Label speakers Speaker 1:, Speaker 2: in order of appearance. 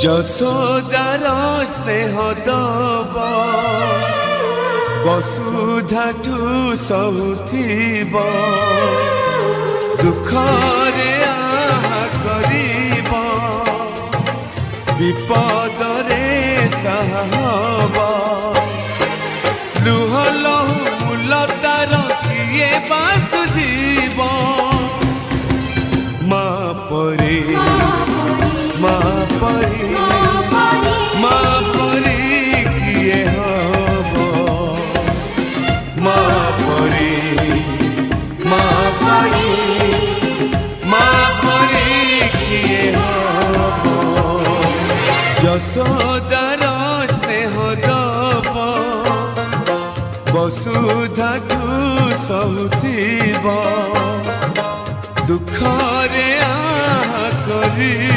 Speaker 1: যশোদার স্নেহ দব বসুধাঠু সহুথিব দুঃখরে আহা করিব বিপদরে সাহব লুহ লহু মূল তার কিয়ে বাসুজিব মা পরি মা পরি মা পরি কিয়ে হব মা পরি মা পরি মা পরি কিয়ে হব যশোদার স্নেহ দব বসুধাঠু সহুথিব দুঃখরে আহা করি